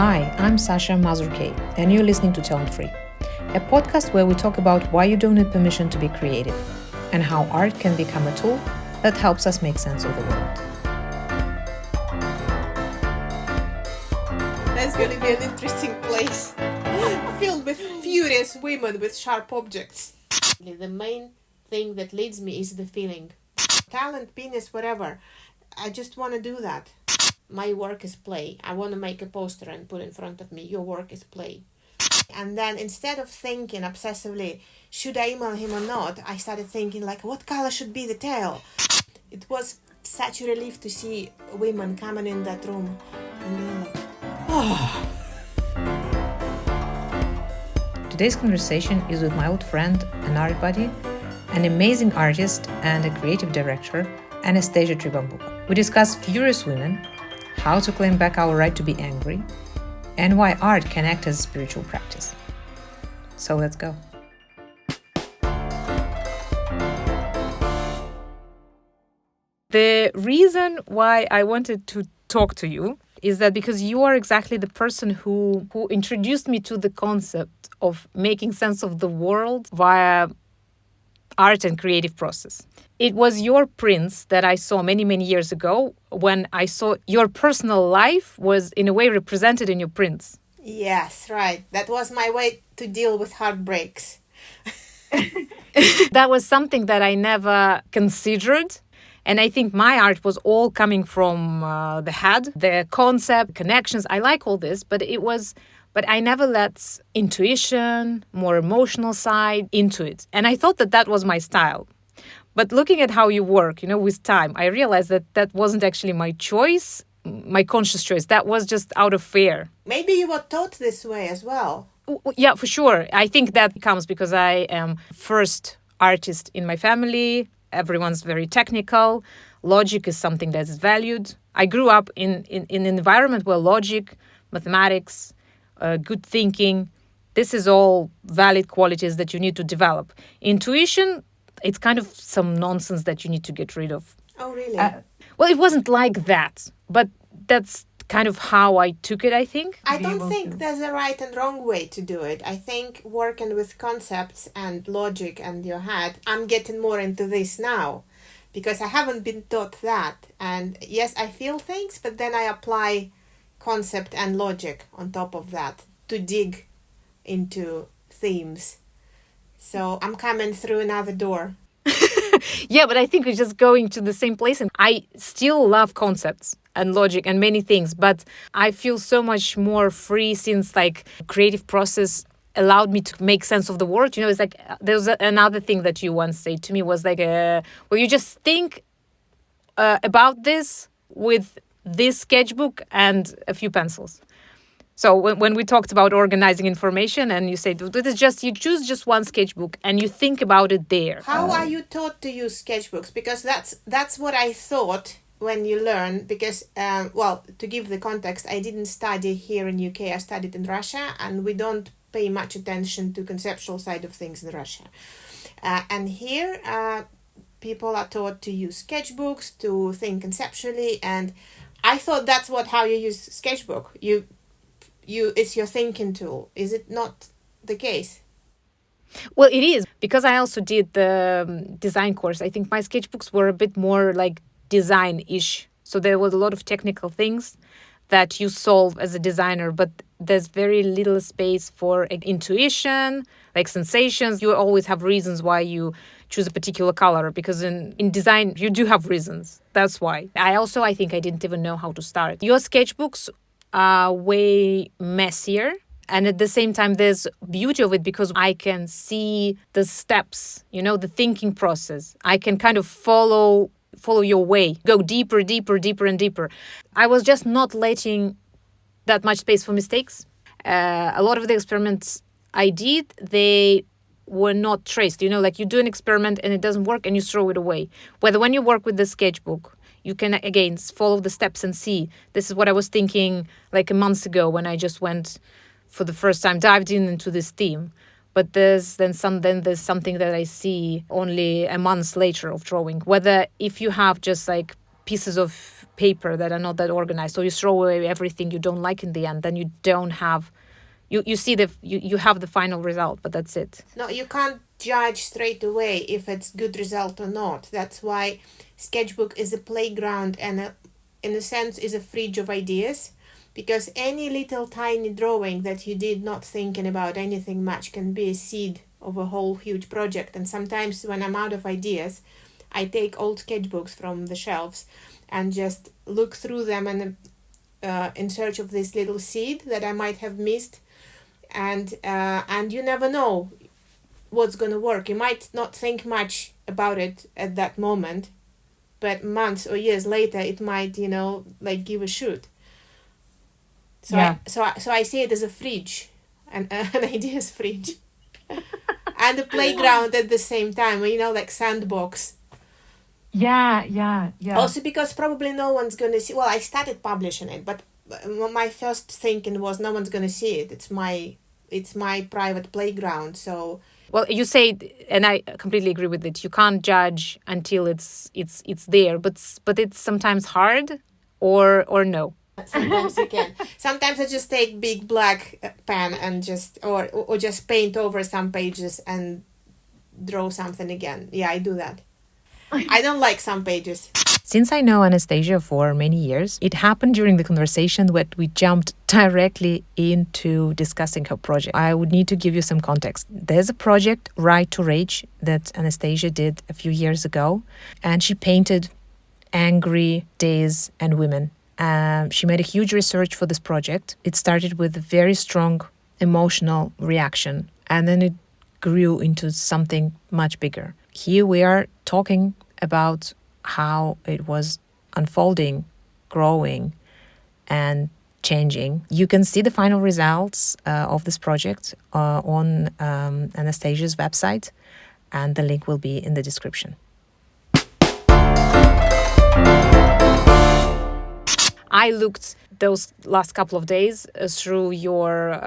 Hi, I'm Sasha Mazurkey, and you're listening to Tone Free, a podcast where we talk about why you don't need permission to be creative and how art can become a tool that helps us make sense of the world. That's going to be an interesting place, filled with furious women with sharp objects. The main thing that leads me is the feeling. Talent, penis, whatever. I just want to do that. My work is play. I want to make a poster and put in front of me, your work is play. And then instead of thinking obsessively, should I email him or not, I started thinking like, what color should be the tail? It was such a relief to see women coming in that room and being like, oh. Today's conversation is with my old friend and art buddy, an amazing artist and a creative director, Anastasia Tribambuka. We discuss furious women, how to claim back our right to be angry, and why art can act as a spiritual practice. So let's go. The reason why I wanted to talk to you is that because you are exactly the person who introduced me to the concept of making sense of the world via art and creative process. It was your prints that I saw many, many years ago when I saw your personal life was in a way represented in your prints. Yes, right. That was my way to deal with heartbreaks. That was something that I never considered. And I think my art was all coming from the head, the concept, connections. I like all this, but I never let intuition, more emotional side into it. And I thought that was my style. But looking at how you work, with time, I realized that wasn't actually my choice, my conscious choice. That was just out of fear. Maybe you were taught this way as well. Yeah, for sure. I think that comes because I am first artist in my family. Everyone's very technical. Logic is something that is valued. I grew up in an environment where logic, mathematics, good thinking, this is all valid qualities that you need to develop. Intuition, it's kind of some nonsense that you need to get rid of. Oh, really? Well, it wasn't like that, but that's kind of how I took it, I think. I don't think there's a right and wrong way to do it. I think working with concepts and logic and your head, I'm getting more into this now because I haven't been taught that. And yes, I feel things, but then I apply concept and logic on top of that to dig into themes. So I'm coming through another door. Yeah, but I think we're just going to the same place. And I still love concepts and logic and many things, but I feel so much more free since creative process allowed me to make sense of the world. It's like there was another thing that you once said to me was where you just think about this with this sketchbook and a few pencils. So when we talked about organizing information and you said, you choose just one sketchbook and you think about it there. How are you taught to use sketchbooks? Because that's what I thought when you learn. Because, to give the context, I didn't study here in UK. I studied in Russia and we don't pay much attention to conceptual side of things in Russia. And here, people are taught to use sketchbooks, to think conceptually. And I thought that's how you use sketchbook. It's your thinking tool. Is it not the case? Well, it is, because I also did the design course. I think my sketchbooks were a bit more like design-ish. So there was a lot of technical things that you solve as a designer, but there's very little space for intuition, like sensations. You always have reasons why you choose a particular color, because in design, you do have reasons. That's why. I think I didn't even know how to start. Your sketchbooks are way messier. And at the same time, there's beauty of it because I can see the steps, the thinking process. I can kind of follow your way, go deeper, deeper, deeper, and deeper. I was just not letting that much space for mistakes. A lot of the experiments I did, they were not traced. You do an experiment and it doesn't work and you throw it away. Whether when you work with the sketchbook, you can, again, follow the steps and see. This is what I was thinking a month ago when I just went for the first time, dived into this theme. But there's something that I see only a month later of drawing. Whether if you have just pieces of paper that are not that organized. So you throw away everything you don't like in the end. Then you don't have, you see you have the final result, but that's it. No, you can't judge straight away if it's good result or not. That's why sketchbook is a playground and in a sense is a fridge of ideas, because any little tiny drawing that you did not thinking about anything much can be a seed of a whole huge project. And sometimes when I'm out of ideas, I take old sketchbooks from the shelves and just look through them and in search of this little seed that I might have missed. And you never know what's going to work. You might not think much about it at that moment, but months or years later it might, like give a shoot. So Yeah. I see it as a fridge, an ideas fridge, and a playground at the same time. Like sandbox. Yeah. Also because probably no one's gonna see. Well, I started publishing it, but my first thinking was no one's gonna see it. It's my private playground. So. Well, you say, and I completely agree with it. You can't judge until it's there, but it's sometimes hard, or no. Sometimes you can. Sometimes I just take big black pen and just or just paint over some pages and draw something again. Yeah, I do that. I don't like some pages. Since I know Anastasia for many years, it happened during the conversation that we jumped directly into discussing her project. I would need to give you some context. There's a project, Right to Rage, that Anastasia did a few years ago, and she painted angry days and women. She made a huge research for this project. It started with a very strong emotional reaction, and then it grew into something much bigger. Here we are talking about how it was unfolding, growing, and changing. You can see the final results of this project on Anastasia's website, and the link will be in the description. I looked those last couple of days through your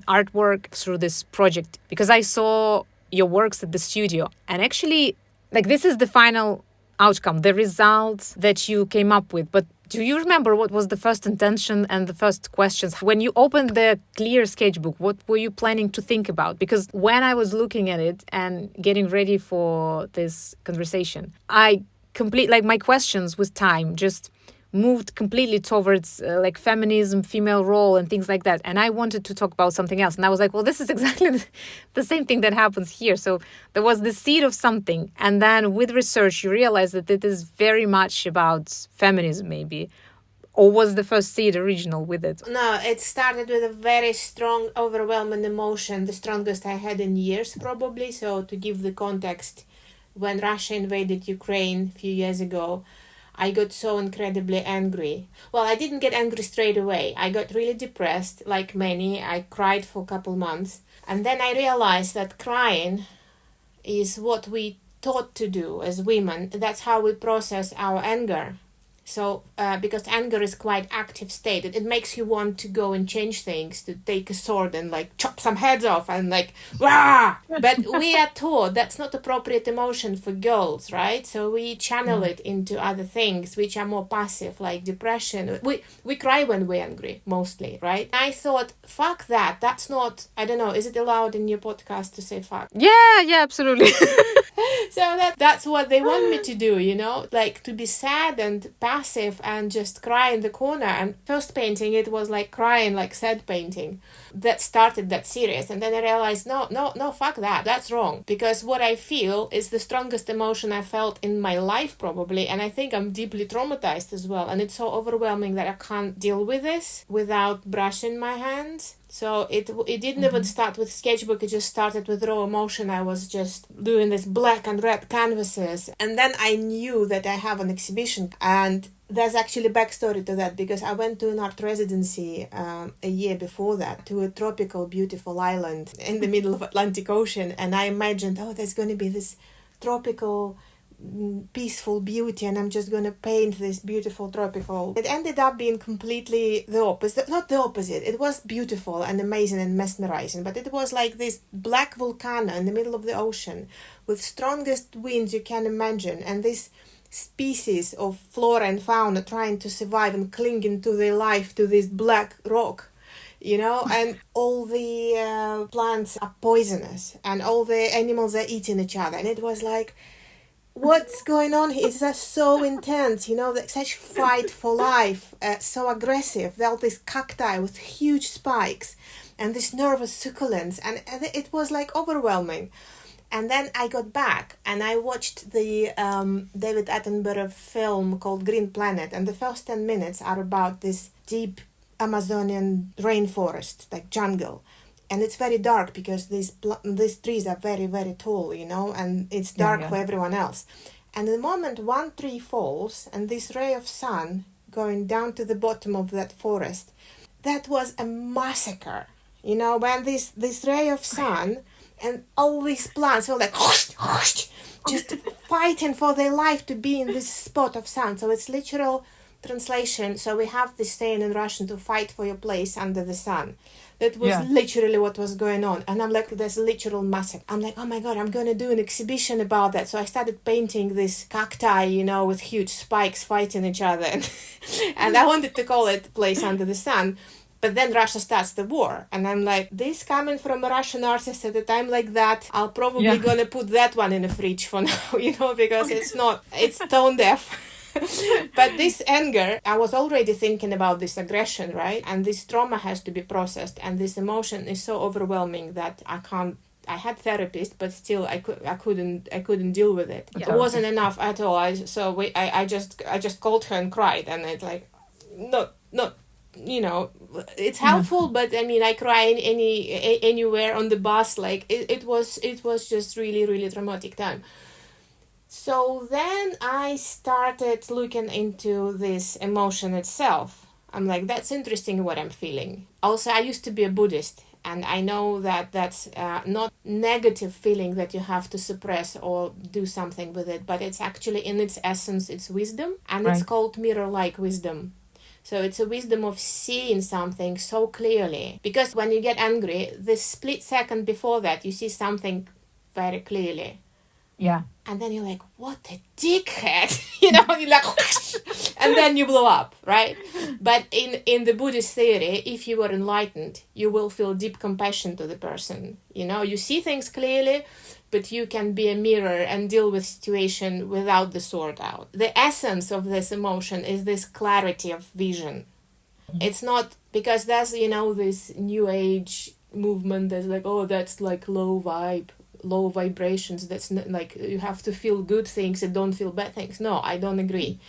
artwork, through this project, because I saw your works at the studio. And actually, this is the final outcome, the results that you came up with. But do you remember what was the first intention and the first questions? When you opened the clear sketchbook, what were you planning to think about? Because when I was looking at it and getting ready for this conversation, I my questions with time just moved completely towards feminism, female role, and things like that. And I wanted to talk about something else. And I was like, well, this is exactly the same thing that happens here. So there was the seed of something. And then with research, you realize that it is very much about feminism, maybe. Or was the first seed original with it? No, it started with a very strong, overwhelming emotion, the strongest I had in years, probably. So to give the context, when Russia invaded Ukraine a few years ago, I got so incredibly angry. Well, I didn't get angry straight away. I got really depressed, like many. I cried for a couple months. And then I realized that crying is what we taught to do as women. That's how we process our anger. So, because anger is quite active state, it makes you want to go and change things, to take a sword and chop some heads off and wah! But we are taught that's not appropriate emotion for girls, right? So we channel it into other things which are more passive, like depression. We cry when we're angry, mostly, right? I thought, fuck that. That's not, I don't know, is it allowed in your podcast to say fuck? Yeah, absolutely. So that's what they want me to do, to be sad and passive and just cry in the corner. And first painting, it was crying, sad painting. That started that series. And then I realized, no, fuck that. That's wrong. Because what I feel is the strongest emotion I felt in my life, probably. And I think I'm deeply traumatized as well. And it's so overwhelming that I can't deal with this without brushing my hands. So it didn't even start with sketchbook, it just started with raw emotion. I was just doing this black and red canvases. And then I knew that I have an exhibition. And there's actually a backstory to that, because I went to an art residency a year before that to a tropical, beautiful island in the middle of Atlantic Ocean. And I imagined, there's going to be this tropical peaceful beauty and I'm just gonna paint this beautiful tropical. It ended up being completely the opposite. Not the opposite, it was beautiful and amazing and mesmerizing, but it was like this black volcano in the middle of the ocean with strongest winds you can imagine, and this species of flora and fauna trying to survive and clinging to their life to this black rock, and all the plants are poisonous and all the animals are eating each other. And it was like, what's going on here? It's just so intense, such fight for life, so aggressive. There are these cacti with huge spikes and this nervous succulents, and it was like overwhelming. And then I got back and I watched the David Attenborough film called Green Planet, and the first 10 minutes are about this deep Amazonian rainforest, like jungle. And it's very dark because these trees are very, very tall, and it's dark for everyone else. And the moment one tree falls and this ray of sun going down to the bottom of that forest, that was a massacre, when this ray of sun and all these plants were like just fighting for their life to be in this spot of sun. So it's literal translation. So we have this saying in Russian, to fight for your place under the sun. That was literally what was going on. And I'm like, there's literal massacre. I'm like, oh my God, I'm going to do an exhibition about that. So I started painting this cacti, with huge spikes fighting each other. And I wanted to call it Place Under the Sun. But then Russia starts the war. And I'm like, this coming from a Russian artist at a time like that, I'll probably going to put that one in the fridge for now, because it's tone deaf. But this anger, I was already thinking about this aggression, right? And this trauma has to be processed. And this emotion is so overwhelming that I had therapist, but still I couldn't deal with it. It wasn't enough at all. I just called her and cried. And it's like, no, it's helpful, but I mean, I cry anywhere on the bus. Like it was just really, really traumatic time. So then I started looking into this emotion itself. I'm like, that's interesting what I'm feeling. Also, I used to be a Buddhist, and I know that that's not negative feeling that you have to suppress or do something with it, but it's actually in its essence, it's wisdom, and it's called mirror-like wisdom. So it's a wisdom of seeing something so clearly. Because when you get angry, the split second before that, you see something very clearly. Yeah. And then you're like, what a dickhead, you're like, and then you blow up, right? But in the Buddhist theory, if you were enlightened, you will feel deep compassion to the person. You see things clearly, but you can be a mirror and deal with situation without the sword out. The essence of this emotion is this clarity of vision. It's not, because there's, this new age movement that's like, oh, that's like low vibrations. That's not, like, you have to feel good things and don't feel bad things. No, I don't agree.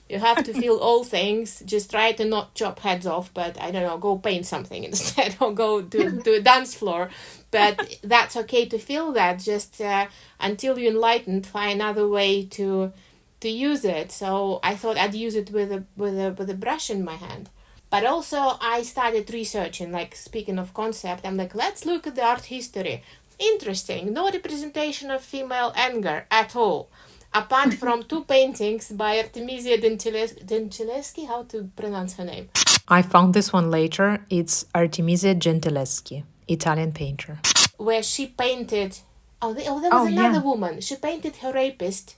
You have to feel all things. Just try to not chop heads off, but I don't know, go paint something instead, or go to a dance floor. But that's okay to feel that. Just until you're enlightened, find another way to use it. So I thought I'd use it with a brush in my hand. But also I started researching, like, speaking of concept, I'm like, let's look at the art history. Interesting. No representation of female anger at all. Apart from two paintings by Artemisia Gentileschi, how to pronounce her name? I found this one later. It's Artemisia Gentileschi, Italian painter. Where she painted... there was another woman. She painted her rapist.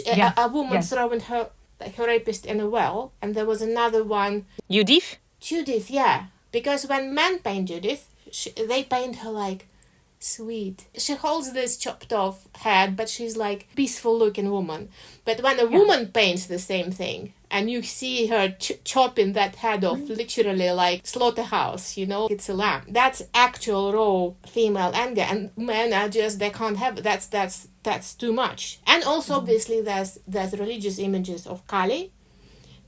A woman throwing her rapist in a well. And there was another one... Judith, yeah. Because when men paint Judith, they paint her like... sweet. She holds this chopped off head, but she's like peaceful looking woman. But when a woman paints the same thing and you see her chopping that head off, literally like slaughterhouse, it's a lamb. That's actual raw female anger, and men are just, they can't have it. That's too much. And also obviously there's religious images of Kali.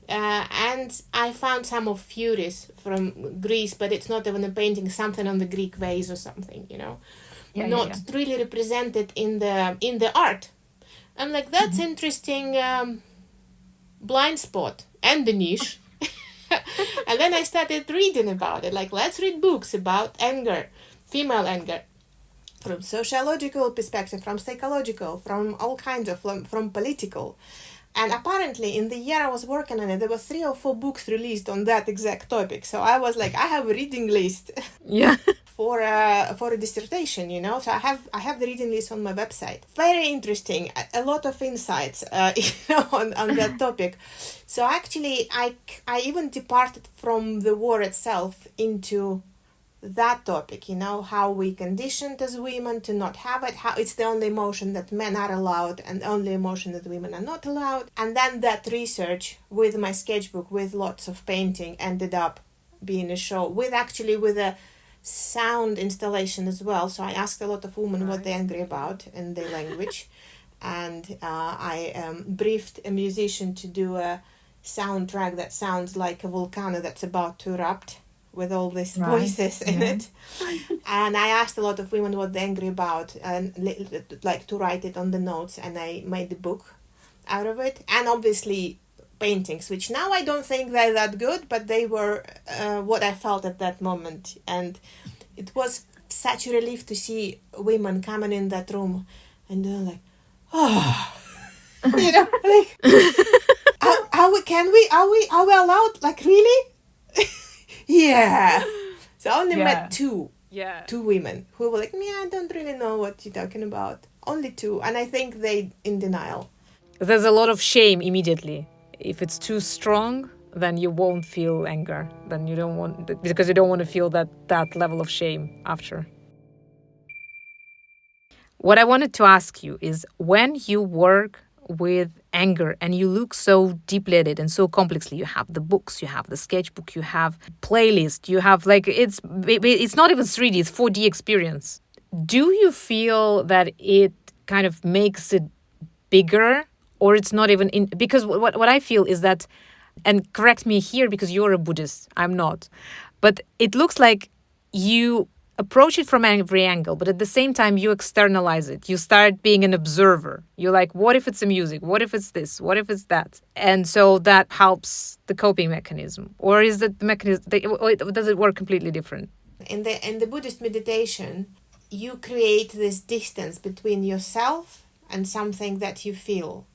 And I found some of Furies from Greece, but it's not even a painting, something on the Greek vase or something, not really represented in the art. I'm like, that's interesting blind spot and the niche. And then I started reading about it, like, let's read books about anger, female anger, from sociological perspective, from psychological, from all kinds of, from political. And apparently, in the year I was working on it, there were 3 or 4 books released on that exact topic. So I was like, I have a reading list. Yeah. for a dissertation, so I have the reading list on my website. Very interesting, a lot of insights on that topic. So actually I even departed from the war itself into that topic, how we conditioned as women to not have it, how it's the only emotion that men are allowed and the only emotion that women are not allowed. And then that research with my sketchbook, with lots of painting, ended up being a show with a sound installation as well. So I asked a lot of women what they're angry about in their language, and I briefed a musician to do a soundtrack that sounds like a volcano that's about to erupt, with all these voices in it. And I asked a lot of women what they're angry about, and like to write it on the notes, and I made the book out of it. And obviously paintings, which now I don't think they're that good, but they were what I felt at that moment. And it was such a relief to see women coming in that room and they're like, oh, like, are we allowed, like, really? Yeah. So I only met two women who were like, yeah, I don't really know what you're talking about. Only two. And I think they in denial. There's a lot of shame immediately. If it's too strong, then you won't feel anger. Then you don't want, because you don't want to feel that level of shame after. What I wanted to ask you is, when you work with anger and you look so deeply at it and so complexly, you have the books, you have the sketchbook, you have playlist, you have, like, it's not even 3D, it's 4D experience. Do you feel that it kind of makes it bigger, or it's not even in? Because what I feel is that, and correct me here because you're a Buddhist, I'm not, but it looks like you approach it from every angle, but at the same time you externalize it. You start being an observer. You're like, what if it's a music? What if it's this? What if it's that? And so that helps the coping mechanism. Or is it the mechanism, or does it work completely different? In the Buddhist meditation, you create this distance between yourself and something that you feel.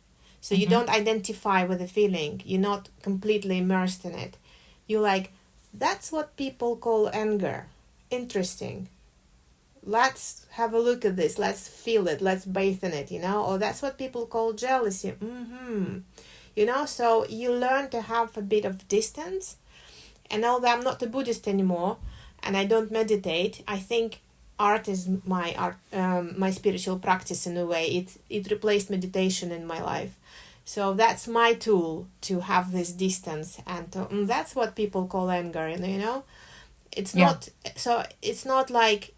So you don't identify with the feeling. You're not completely immersed in it. You're like, that's what people call anger. Interesting. Let's have a look at this. Let's feel it. Let's bathe in it, Or that's what people call jealousy. So you learn to have a bit of distance. And although I'm not a Buddhist anymore and I don't meditate, I think art is my spiritual practice in a way. It replaced meditation in my life. So that's my tool to have this distance, and that's what people call anger, It's not, so it's not like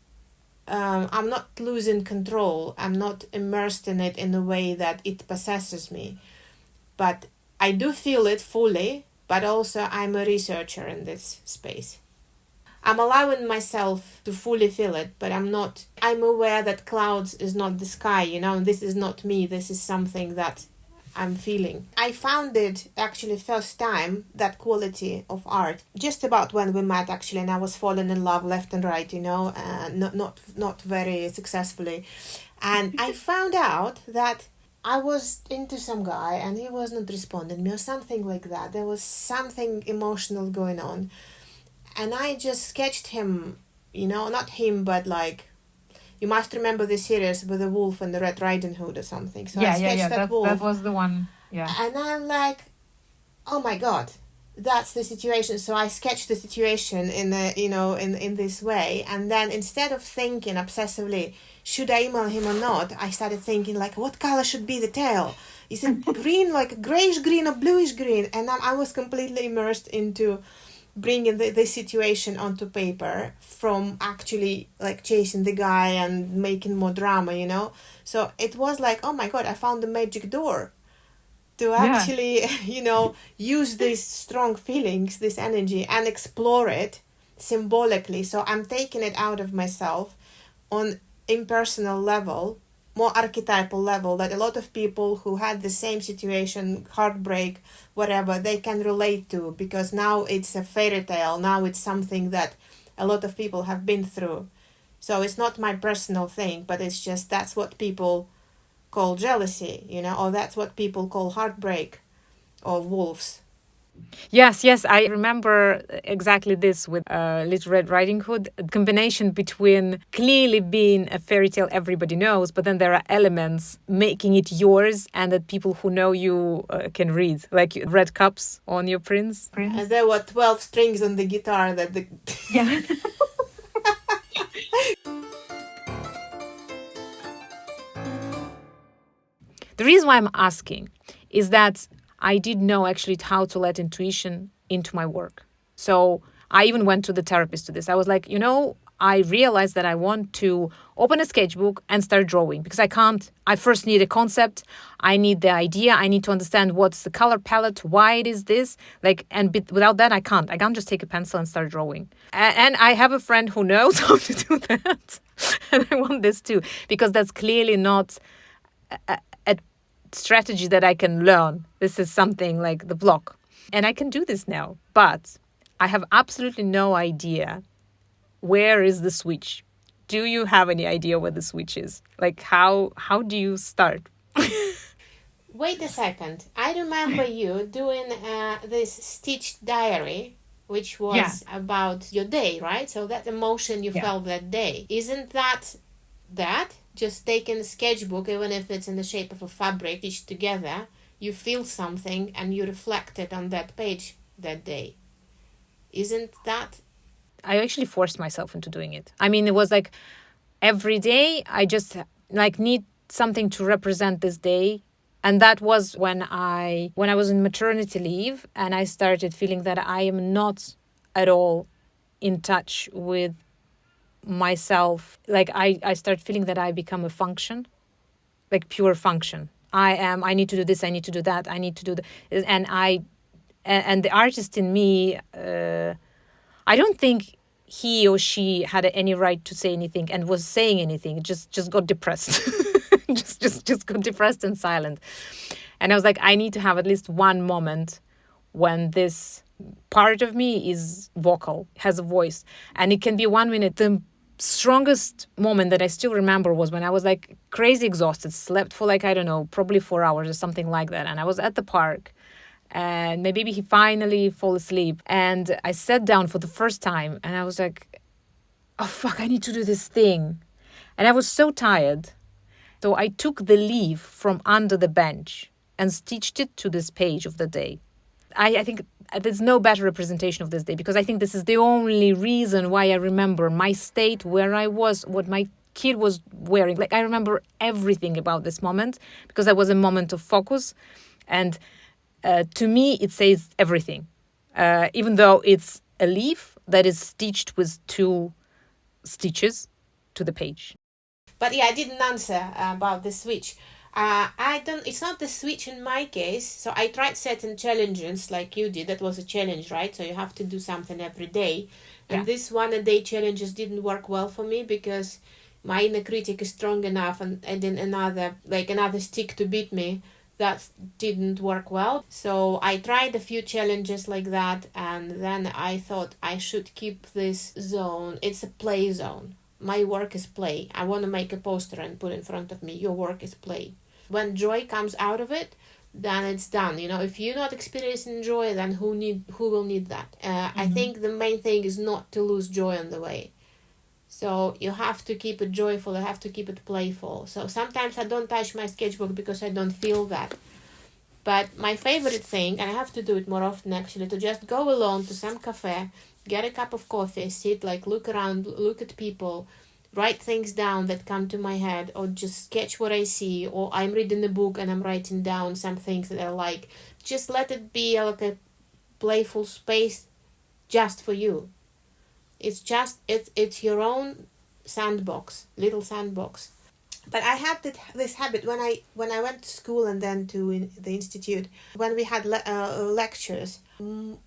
I'm not losing control. I'm not immersed in it in a way that it possesses me. But I do feel it fully, but also I'm a researcher in this space. I'm allowing myself to fully feel it, but I'm aware that clouds is not the sky, This is not me. This is something that I'm feeling. I found it actually first time, that quality of art, just about when we met actually, and I was falling in love left and right, not very successfully. And I found out that I was into some guy and he wasn't responding to me or something like that. There was something emotional going on. And I just sketched him, not him, but like, you must remember the series with the wolf and the Red Riding Hood or something. So I sketched that wolf. That was the one. Yeah. And I'm like, oh my God, that's the situation. So I sketched the situation in this way. And then instead of thinking obsessively, should I email him or not, I started thinking like, what color should be the tail? Is it green, like grayish green or bluish green? And I was completely immersed into bringing the situation onto paper, from actually like chasing the guy and making more drama, So it was like, oh my God, I found the magic door to actually, use these strong feelings, this energy, and explore it symbolically. So I'm taking it out of myself on impersonal level, more archetypal level, that a lot of people who had the same situation, heartbreak, whatever, they can relate to, because now it's a fairy tale. Now it's something that a lot of people have been through. So it's not my personal thing, but it's just, that's what people call jealousy, or that's what people call heartbreak or wolves. Yes, yes, I remember exactly this with Little Red Riding Hood. A combination between clearly being a fairy tale everybody knows, but then there are elements making it yours and that people who know you can read, like red cups on your prince. And there were 12 strings on the guitar that the Yeah. The reason why I'm asking is that I didn't know actually how to let intuition into my work. So I even went to the therapist to this. I was like, I realized that I want to open a sketchbook and start drawing because I can't. I first need a concept. I need the idea. I need to understand what's the color palette, why it is this. Without that, I can't. I can't just take a pencil and start drawing. And I have a friend who knows how to do that. And I want this too because that's clearly not a strategy that I can learn. This is something like the block. And I can do this now. But I have absolutely no idea where is the switch. Do you have any idea where the switch is? Like how do you start? Wait a second. I remember you doing this stitched diary, which was about your day, right? So that emotion you felt that day. Isn't that? Just taking a sketchbook, even if it's in the shape of a fabric, stitched together, you feel something and you reflect it on that page that day. Isn't that? I actually forced myself into doing it. I mean, it was like every day I just like need something to represent this day. And that was when I was in maternity leave and I started feeling that I am not at all in touch with myself. Like I start feeling that I become a function, like pure function. I need to do this, I need to do that, I need to do the and the artist in me, I don't think he or she had any right to say anything and was saying anything. It just got depressed. just got depressed and silent. And I was like, I need to have at least one moment when this part of me is vocal, has a voice. And it can be 1 minute. The strongest moment that I still remember was when I was like crazy exhausted, slept for like, I don't know, probably 4 hours or something like that. And I was at the park and my baby, he finally fall asleep. And I sat down for the first time and I was like, oh, fuck, I need to do this thing. And I was so tired. So I took the leaf from under the bench and stitched it to this page of the day. I think there's no better representation of this day because I think this is the only reason why I remember my state, where I was, what my kid was wearing. Like I remember everything about this moment because that was a moment of focus. And to me, it says everything, even though it's a leaf that is stitched with 2 stitches to the page. But yeah, I didn't answer about the switch. I don't. It's not the switch in my case. So I tried setting challenges like you did. That was a challenge, right? So you have to do something every day. And this one a day challenges didn't work well for me because my inner critic is strong enough, and adding another stick to beat me, that didn't work well. So I tried a few challenges like that, and then I thought I should keep this zone. It's a play zone. My work is play. I want to make a poster and put in front of me. Your work is play. When joy comes out of it, then it's done. If you're not experiencing joy, then who will need that? I think the main thing is not to lose joy on the way. So you have to keep it joyful. You have to keep it playful. So sometimes I don't touch my sketchbook because I don't feel that. But my favorite thing, and I have to do it more often actually, to just go alone to some cafe, get a cup of coffee, sit, look around, look at people, write things down that come to my head, or just sketch what I see, or I'm reading a book and I'm writing down some things that I like. Just let it be like a playful space just for you. It's your own sandbox, little sandbox. But I had this habit when I went to school and then to the institute. When we had lectures,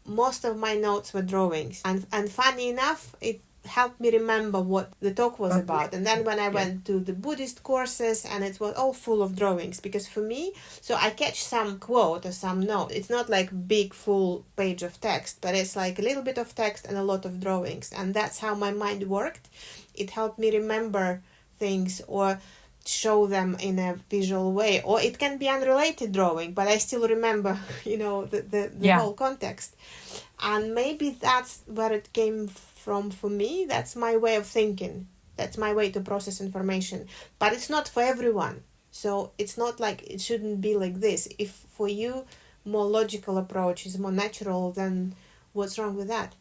most of my notes were drawings, and funny enough, it helped me remember what the talk was about. And then when I went to the Buddhist courses, and it was all full of drawings, because for me, so I catch some quote or some note. It's not like big full page of text, but it's like a little bit of text and a lot of drawings, and that's how my mind worked. It helped me remember things. Or show them in a visual way, or it can be unrelated drawing, but I still remember, the Yeah. whole context. And maybe that's where it came from for me. That's my way of thinking. That's my way to process information. But it's not for everyone. So it's not like it shouldn't be like this. If for you more logical approach is more natural, then what's wrong with that?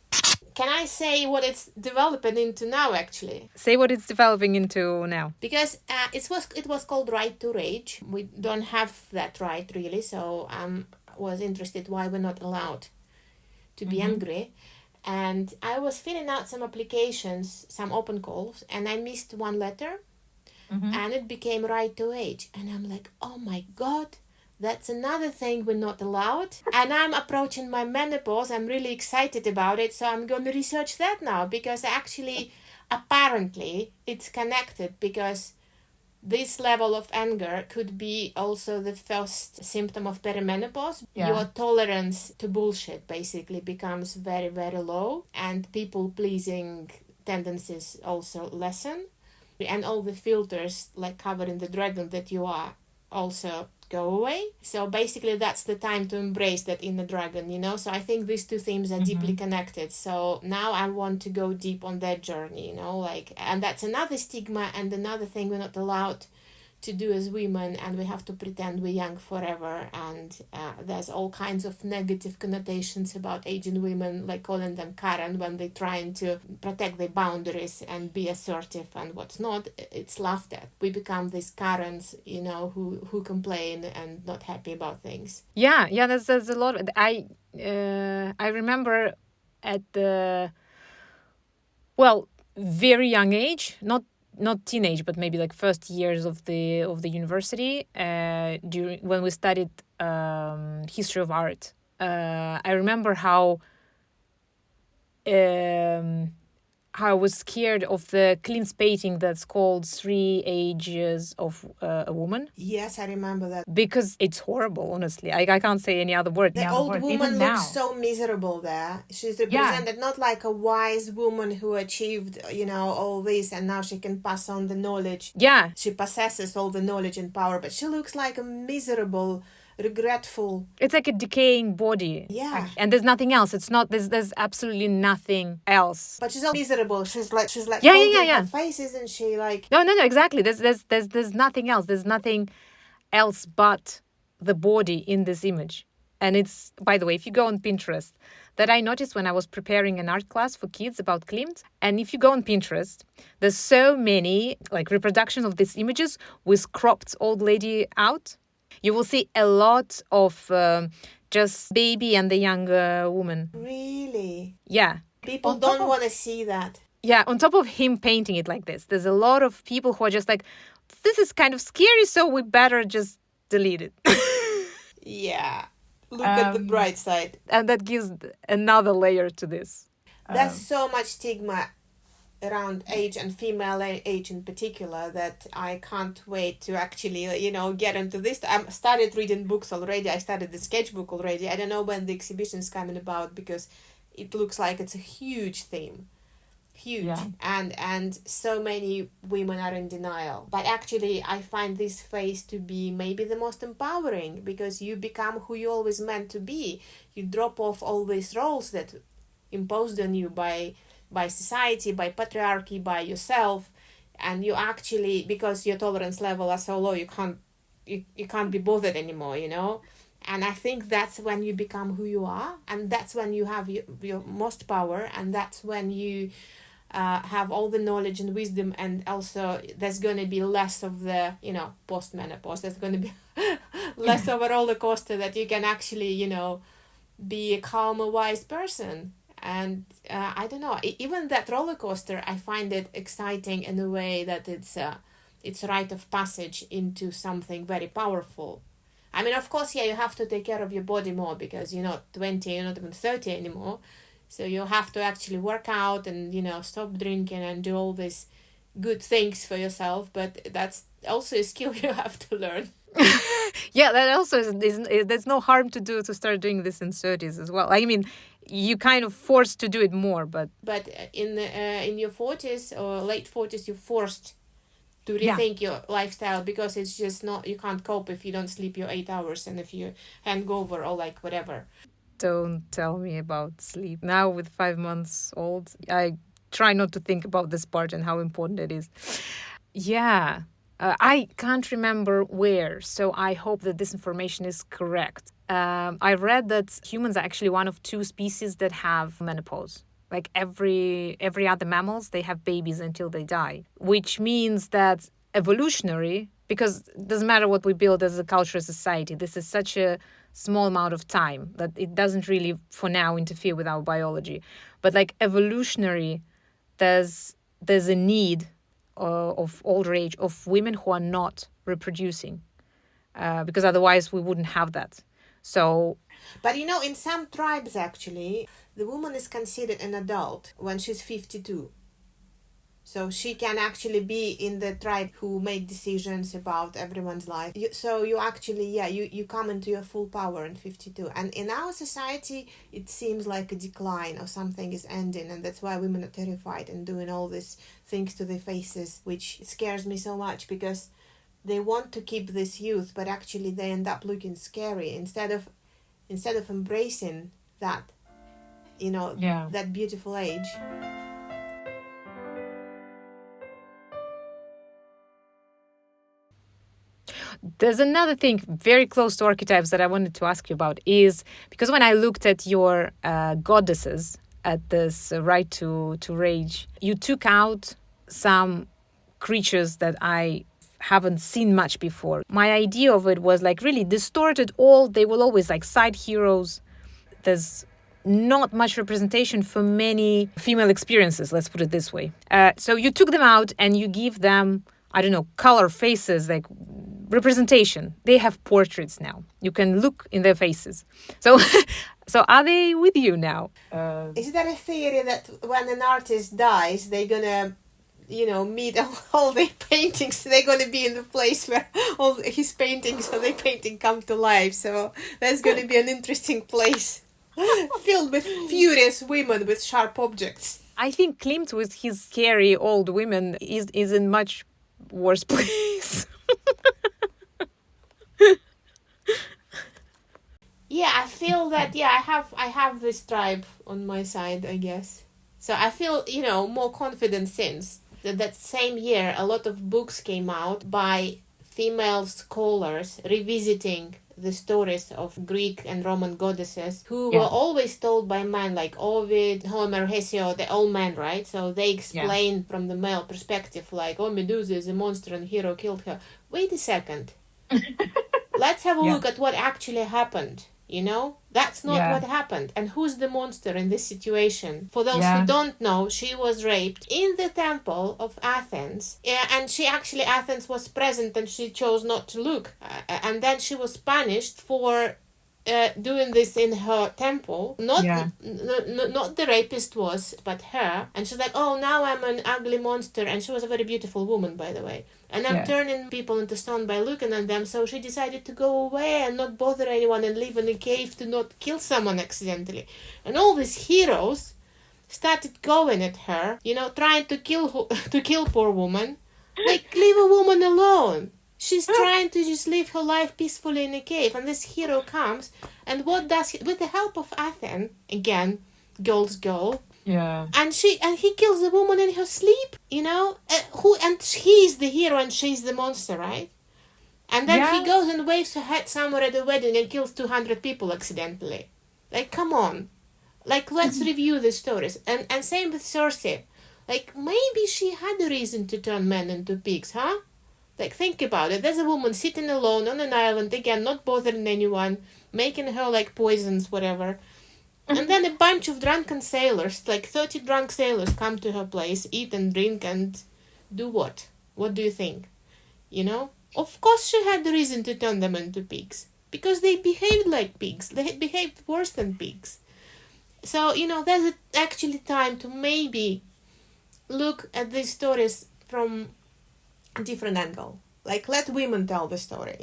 Can I say what it's developing into now, actually? Say what it's developing into now. Because it was called Right to Rage. We don't have that right, really, so I was interested why we're not allowed to be angry. And I was filling out some applications, some open calls, and I missed one letter, and it became Right to Rage. And I'm like, oh my God, that's another thing we're not allowed. And I'm approaching my menopause. I'm really excited about it. So I'm going to research that now, because actually, apparently, it's connected, because this level of anger could be also the first symptom of perimenopause. Yeah. Your tolerance to bullshit basically becomes very, very low, and people-pleasing tendencies also lessen. And all the filters, like covered in the dragon that you are, also go away. So basically that's the time to embrace that inner dragon, So I think these two themes are deeply connected. So now I want to go deep on that journey, and that's another stigma and another thing we're not allowed to do as women, and we have to pretend we're young forever, and there's all kinds of negative connotations about aging women, like calling them Karen when they're trying to protect their boundaries and be assertive, and what's not, it's laughed at. We become these Karens, who complain and not happy about things. Yeah, there's a lot. I remember at the very young age, not teenage, but maybe like first years of the university, during when we studied history of art. I remember how I was scared of the Klimt's painting that's called 3 Ages of a Woman. Yes, I remember that. Because it's horrible, honestly. I can't say any other word. The old woman looks so miserable there. She's represented not like a wise woman who achieved, all this, and now she can pass on the knowledge. Yeah. She possesses all the knowledge and power, but she looks like a miserable, regretful. It's like a decaying body. Yeah. And there's nothing else. It's not. There's absolutely nothing else. But she's all miserable. She's like Yeah. her face, isn't she? Like. No. Exactly. There's nothing else. There's nothing else but the body in this image. And it's, by the way, if you go on Pinterest, that I noticed when I was preparing an art class for kids about Klimt. And if you go on Pinterest, there's so many like reproductions of these images with cropped old lady out. You will see a lot of just baby and the young woman. Really? Yeah. People don't want to see that. Yeah, on top of him painting it like this, there's a lot of people who are just like, this is kind of scary, so we better just delete it. Yeah. Look at the bright side. And that gives another layer to this. There's so much stigma around age and female age in particular that I can't wait to actually, get into this. I started reading books already. I started the sketchbook already. I don't know when the exhibition's coming about, because it looks like it's a huge theme. Huge. Yeah. And so many women are in denial. But actually, I find this phase to be maybe the most empowering, because you become who you always meant to be. You drop off all these roles that imposed on you by society, by patriarchy, by yourself, and you actually, because your tolerance level are so low, you can't be bothered anymore, And I think that's when you become who you are, and that's when you have your most power, and that's when you have all the knowledge and wisdom, and also there's going to be less of the, post-menopause. There's going to be less of a roller coaster, that you can actually, be a calmer, wise person. And I don't know, even that roller coaster, I find it exciting in a way that it's a rite of passage into something very powerful. I mean, of course, you have to take care of your body more, because you're not 20, you're not even 30 anymore. So you have to actually work out and, stop drinking and do all these good things for yourself. But that's also a skill you have to learn. Yeah, that also is there's no harm to start doing this in 30s as well. I mean, you kind of forced to do it more, but in your 40s or late 40s, you're forced to rethink your lifestyle, because it's just not, you can't cope if you don't sleep your 8 hours and if you hangover or like whatever. Don't tell me about sleep. Now, with 5 months old, I try not to think about this part and how important it is. Yeah. I can't remember where, so I hope that this information is correct. I read that humans are actually one of two species that have menopause. Like every other mammals, they have babies until they die, which means that evolutionary, because it doesn't matter what we build as a culture, society, this is such a small amount of time that it doesn't really, for now, interfere with our biology. But like evolutionary, there's a need of older age of women who are not reproducing, because otherwise we wouldn't have that. So, But you know, in some tribes actually, the woman is considered an adult when she's 52. So she can actually be in the tribe who make decisions about everyone's life. So you actually, you come into your full power in 52. And in our society, it seems like a decline or something is ending. And that's why women are terrified and doing all these things to their faces, which scares me so much, because they want to keep this youth, but actually they end up looking scary instead of embracing that, that beautiful age. there's another thing very close to archetypes that I wanted to ask you about, is because when I looked at your goddesses at this right to rage, you took out some creatures that I haven't seen much before. My idea of it was like really distorted. They will always like side heroes. There's not much representation for many female experiences, let's put it this way. So you took them out and you give them, I don't know, color, faces, like representation. They have portraits now. You can look in their faces. So so are they with you now? Is there a theory that when an artist dies, they're gonna, meet all their paintings? They're gonna be in the place where all his paintings or their painting come to life. So that's gonna be an interesting place filled with furious women with sharp objects. I think Klimt with his scary old women is in much worse place. Yeah, I feel that. Yeah, I have this tribe on my side, I guess. So I feel more confident since that same year. A lot of books came out by female scholars revisiting the stories of Greek and Roman goddesses who were always told by men, like Ovid, Homer, Hesiod, they're all men, right? So they explain from the male perspective, like, oh, Medusa is a monster and hero killed her. Wait a second. Let's have a look at what actually happened. That's not what happened. And who's the monster in this situation? For those who don't know, she was raped in the temple of Athens. And Athens was present and she chose not to look. And then she was punished for doing this in her temple. Not the rapist was, but her. And she's like, oh, now I'm an ugly monster. And she was a very beautiful woman, by the way. And I'm turning people into stone by looking at them. So she decided to go away and not bother anyone and live in a cave to not kill someone accidentally. And all these heroes started going at her, trying to kill poor woman. Like, leave a woman alone. She's trying to just live her life peacefully in a cave. And this hero comes, and what does he, with the help of Athens, again, girl's goal. Yeah. And he kills the woman in her sleep, and he's the hero and she's the monster, right? And then he goes and waves her head somewhere at a wedding and kills 200 people accidentally. Like, come on. Like, let's review the stories. And same with Cersei. Like, maybe she had a reason to turn men into pigs, huh? Like, think about it. There's a woman sitting alone on an island, again, not bothering anyone, making her, like, poisons, whatever. And then a bunch of drunken sailors, like 30 drunk sailors, come to her place, eat and drink, and do what? What do you think? Of course she had the reason to turn them into pigs. Because they behaved like pigs. They had behaved worse than pigs. So, there's actually time to maybe look at these stories from a different angle. Like, let women tell the story,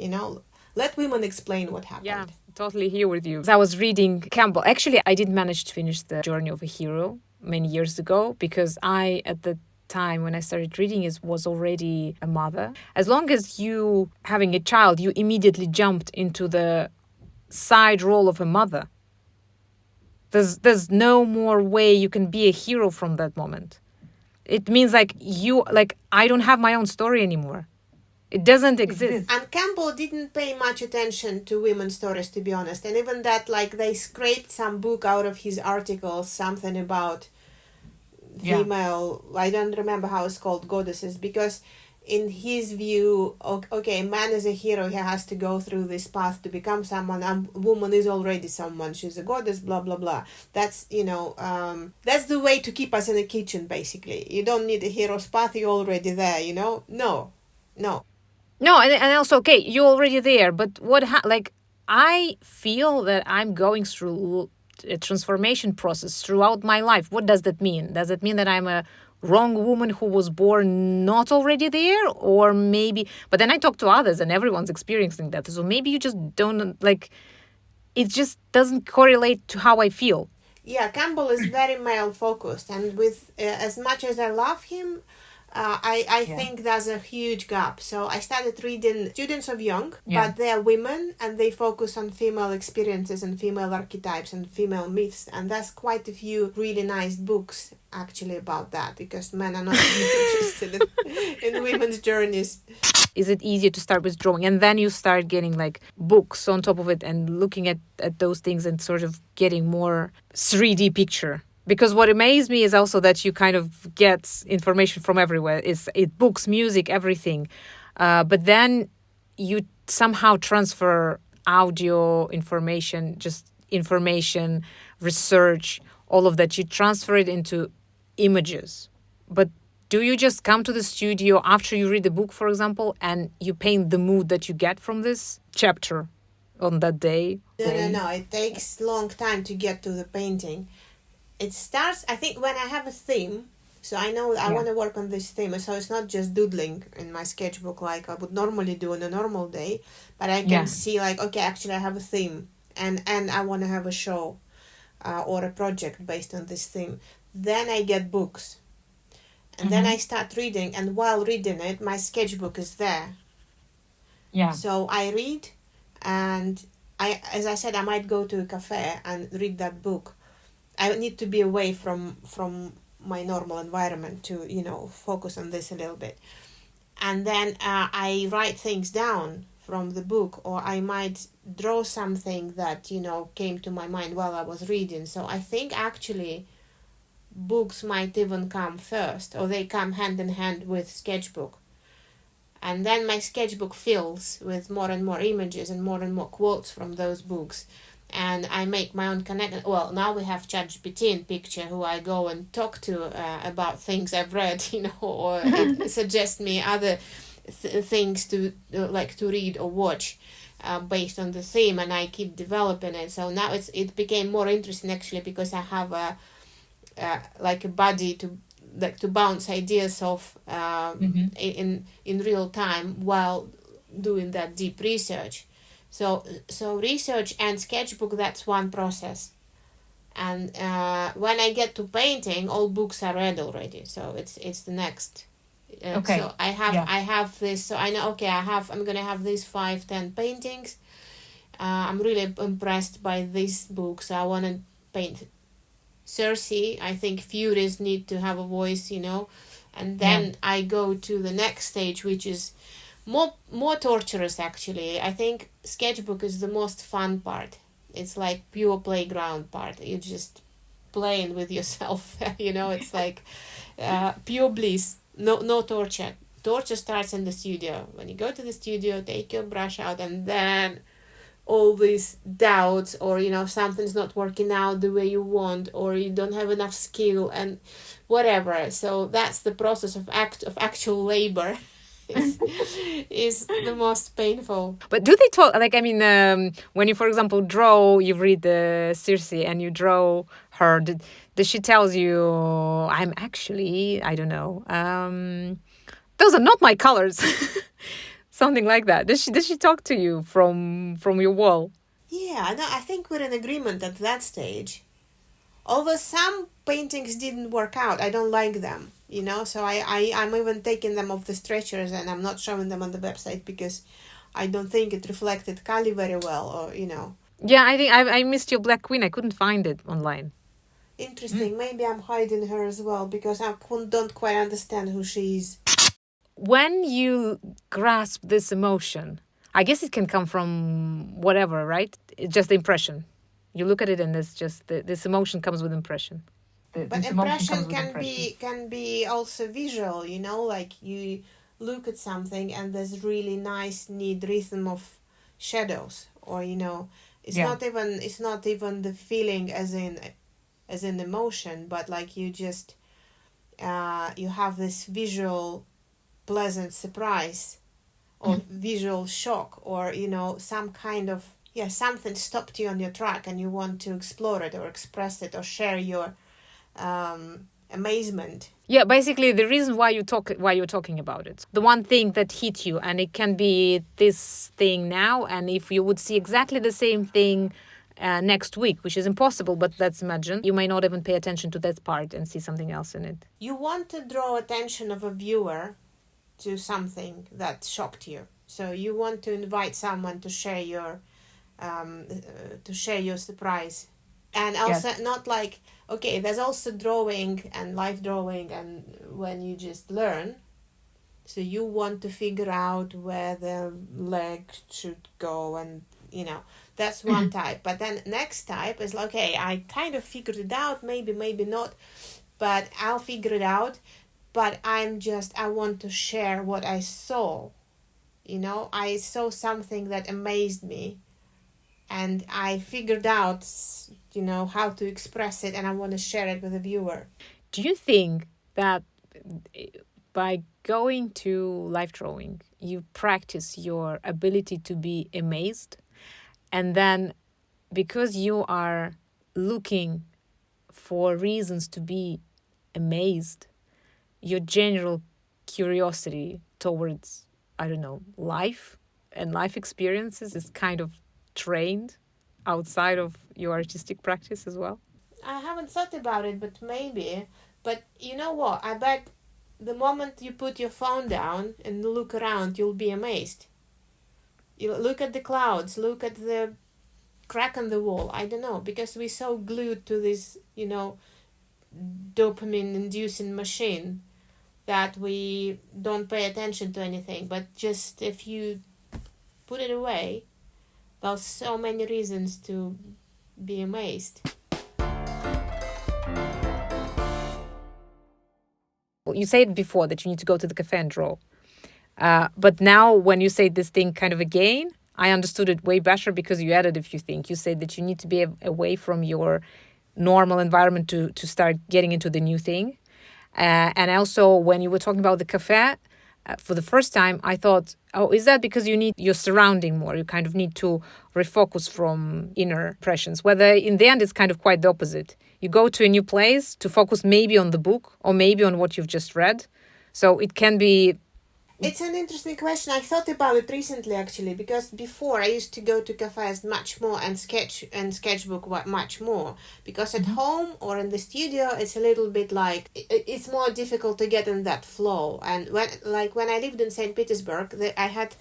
Let women explain what happened. Yeah, totally here with you. I was reading Campbell. Actually, I didn't manage to finish The Journey of a Hero many years ago because at the time when I started reading was already a mother. As long as you having a child, you immediately jumped into the side role of a mother. There's no more way you can be a hero from that moment. It means I don't have my own story anymore. It doesn't exist. And Campbell didn't pay much attention to women's stories, to be honest. And even that, like, they scraped some book out of his articles, something about female, I don't remember how it's called, goddesses, because in his view, okay, man is a hero, he has to go through this path to become someone, and woman is already someone, she's a goddess, blah blah blah. That's, that's the way to keep us in the kitchen, basically. You don't need a hero's path, you're already there, no. No, and also, okay, you're already there, but I feel that I'm going through a transformation process throughout my life. What does that mean? Does it mean that I'm a wrong woman who was born not already there? Or maybe, but then I talk to others and everyone's experiencing that. So maybe you just don't, it just doesn't correlate to how I feel. Yeah, Campbell is very male focused, and with as much as I love him, I think there's a huge gap. So I started reading Students of Young, but they're women and they focus on female experiences and female archetypes and female myths. And there's quite a few really nice books actually about that, because men are not really interested in women's journeys. Is it easier to start with drawing and then you start getting books on top of it and looking at those things and sort of getting more 3D picture? Because what amazed me is also that you kind of get information from everywhere. It books, music, everything. But then you somehow transfer audio information, just information, research, all of that. You transfer it into images. But do you just come to the studio after you read the book, for example, and you paint the mood that you get from this chapter on that day? No. It takes long time to get to the painting. It starts, I think, when I have a theme. So I know I want to work on this theme. So it's not just doodling in my sketchbook like I would normally do on a normal day. But I can see okay, actually I have a theme. And I want to have a show or a project based on this theme. Then I get books. And then I start reading. And while reading it, my sketchbook is there. Yeah. So I read. And as I said, I might go to a cafe and read that book. I need to be away from my normal environment to, focus on this a little bit. And then I write things down from the book, or I might draw something that, came to my mind while I was reading. So I think actually books might even come first, or they come hand in hand with sketchbook. And then my sketchbook fills with more and more images and more quotes from those books. And I make my own connection. Well, now we have ChatGPT in picture, who I go and talk to about things I've read, or it suggests me other things to to read or watch based on the theme, and I keep developing it. So now it became more interesting actually, because I have a buddy to bounce ideas off in real time while doing that deep research. So research and sketchbook, that's one process. And when I get to painting, all books are read already. So it's the next. Okay. So I have this. So I know, okay, I'm gonna have these 5-10 paintings. I'm really impressed by these books. I want to paint Circe. I think Furies need to have a voice, And then I go to the next stage, which is more torturous actually. I think sketchbook is the most fun part. It's like pure playground part. You're just playing with yourself. It's pure bliss. No torture. Torture starts in the studio. When you go to the studio, take your brush out, and then all these doubts, or something's not working out the way you want, or you don't have enough skill and whatever. So that's the process of actual labor. is the most painful. But do they talk, when you, for example, you read the Circe and you draw her, does she tells you, I'm actually, I don't know, those are not my colors? Something like that. Does she talk to you from your wall? Yeah, no, I think we're in agreement at that stage. Although some paintings didn't work out, I don't like them, so I'm even taking them off the stretchers and I'm not showing them on the website because I don't think it reflected Kali very well, or. Yeah, I think I missed your Black Queen. I couldn't find it online. Interesting. Maybe I'm hiding her as well because I don't quite understand who she is. When you grasp this emotion, I guess it can come from whatever, right? It's just the impression. You look at it and it's just this emotion comes with impression. But impression can be also visual, like you look at something and there's really nice neat rhythm of shadows, or it's not even the feeling as in emotion, but like you just you have this visual pleasant surprise or visual shock, or some kind of something stopped you on your track and you want to explore it or express it or share your amazement. Yeah, basically the reason why you're talking about it. The one thing that hit you, and it can be this thing now, and if you would see exactly the same thing next week, which is impossible, but let's imagine, you may not even pay attention to that part and see something else in it. You want to draw attention of a viewer to something that shocked you. So you want to invite someone to share your surprise. And also not like, okay, there's also drawing and live drawing and when you just learn. So you want to figure out where the leg should go and, that's one type. But then next type is like, okay, I kind of figured it out, maybe not, but I'll figure it out. But I want to share what I saw. I saw something that amazed me. And I figured out, how to express it, and I want to share it with the viewer. Do you think that by going to live drawing, you practice your ability to be amazed? And then because you are looking for reasons to be amazed, your general curiosity towards, I don't know, life and life experiences is kind of trained outside of your artistic practice as well? I haven't thought about it, but maybe. But you know what? I bet the moment you put your phone down and look around, you'll be amazed. You look at the clouds, look at the crack on the wall. I don't know, because we're so glued to this, dopamine-inducing machine that we don't pay attention to anything. But just if you put it away, there's so many reasons to be amazed. You said before that you need to go to the cafe and draw. But now when you say this thing kind of again, I understood it way better because you added a few things. You said that you need to be away from your normal environment to start getting into the new thing. And also when you were talking about the cafe, for the first time, I thought, oh, is that because you need your surrounding more? You kind of need to refocus from inner impressions, whether in the end it's kind of quite the opposite. You go to a new place to focus maybe on the book or maybe on what you've just read. So it can be... It's an interesting question. I thought about it recently, actually, because before I used to go to cafes much more and sketchbook much more, because at home or in the studio it's a little bit like it's more difficult to get in that flow. And when I lived in St. Petersburg, I had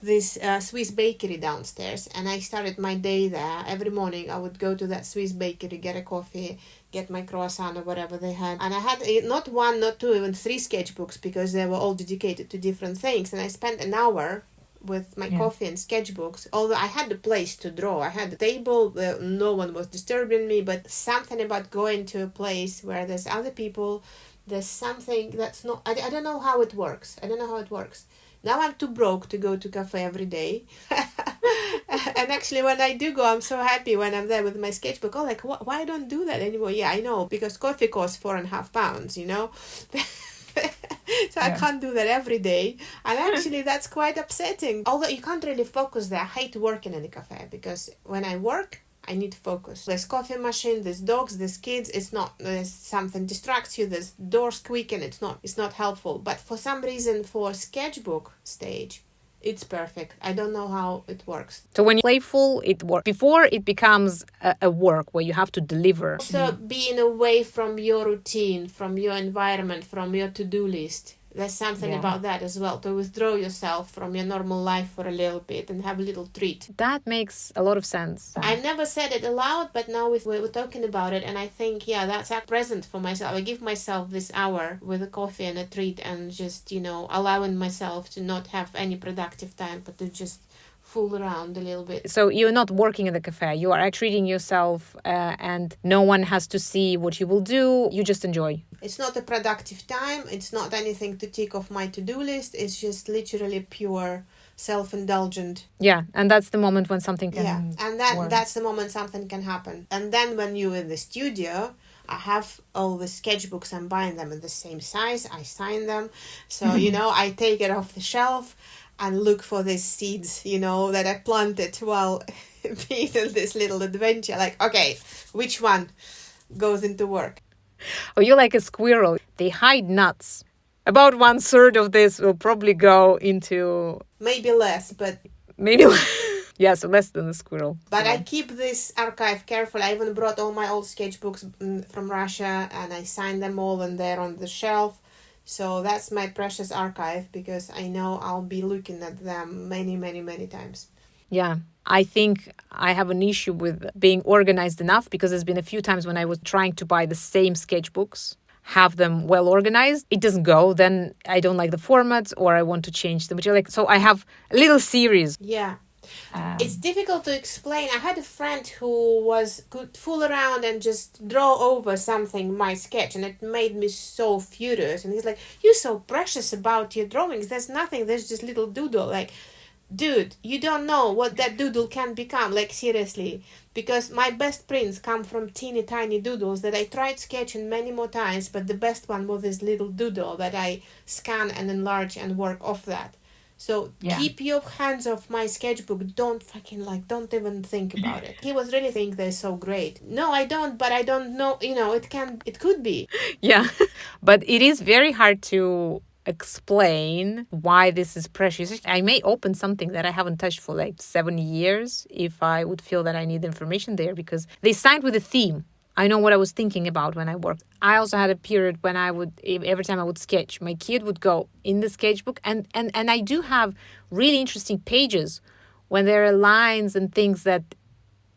this Swiss bakery downstairs, and I started my day there. Every morning I would go to that Swiss bakery, get a coffee, get my croissant or whatever they had. And I had not one, not two, even three sketchbooks because they were all dedicated to different things. And I spent an hour with my coffee and sketchbooks. Although I had a place to draw. I had a table, no one was disturbing me, but something about going to a place where there's other people, there's something that's not... I don't know how it works. Now I'm too broke to go to cafe every day. And actually when I do go, I'm so happy when I'm there with my sketchbook. Oh, like, why don't do that anymore? Yeah, I know, because coffee costs £4.50, So I can't do that every day. And actually that's quite upsetting. Although you can't really focus there. I hate working in a cafe because when I work, I need focus. There's coffee machine, there's dogs, there's kids. There's something distracts you. There's doors squeaking. It's not helpful. But for some reason, for sketchbook stage, it's perfect. I don't know how it works. So when you're playful, it works. Before it becomes a work where you have to deliver. Also, being away from your routine, from your environment, from your to-do list. There's something about that as well, to withdraw yourself from your normal life for a little bit and have a little treat. That makes a lot of sense. I never said it aloud, but now we're talking about it, and I think, yeah, that's a present for myself. I give myself this hour with a coffee and a treat, and just, allowing myself to not have any productive time, but to just fool around a little bit. So you're not working in the cafe. You are treating yourself, and no one has to see what you will do. You just enjoy. It's not a productive time. It's not anything to tick off my to-do list. It's just literally pure self-indulgent. Yeah, and that's the moment when something can and that's the moment something can happen. And then when you're in the studio, I have all the sketchbooks. I'm buying them in the same size. I sign them. So, I take it off the shelf and look for these seeds, that I planted while being in this little adventure. Like, okay, which one goes into work? Oh, you're like a squirrel. They hide nuts. About 1/3 of this will probably go into... Maybe less, but... Maybe yeah, so less than a squirrel. But I keep this archive carefully. I even brought all my old sketchbooks from Russia, and I signed them all, and they're on the shelf. So that's my precious archive, because I know I'll be looking at them many, many, many times. Yeah, I think I have an issue with being organized enough, because there's been a few times when I was trying to buy the same sketchbooks, have them well organized. It doesn't go. Then I don't like the formats, or I want to change the material. So I have a little series. Yeah. It's difficult to explain. I had a friend who could fool around and just draw over something, my sketch, and it made me so furious. And he's like, "You're so precious about your drawings. There's nothing. There's just little doodle." Like, dude, you don't know what that doodle can become. Like, seriously. Because my best prints come from teeny tiny doodles that I tried sketching many more times, but the best one was this little doodle that I scan and enlarge and work off that. So keep your hands off my sketchbook. Don't even think about it. He was really thinking they're so great. No, I don't, but I don't know, it could be. Yeah, but it is very hard to explain why this is precious. I may open something that I haven't touched for like 7 years if I would feel that I need information there, because they signed with a theme. I know what I was thinking about when I worked. I also had a period when every time I would sketch, my kid would go in the sketchbook, and I do have really interesting pages when there are lines and things that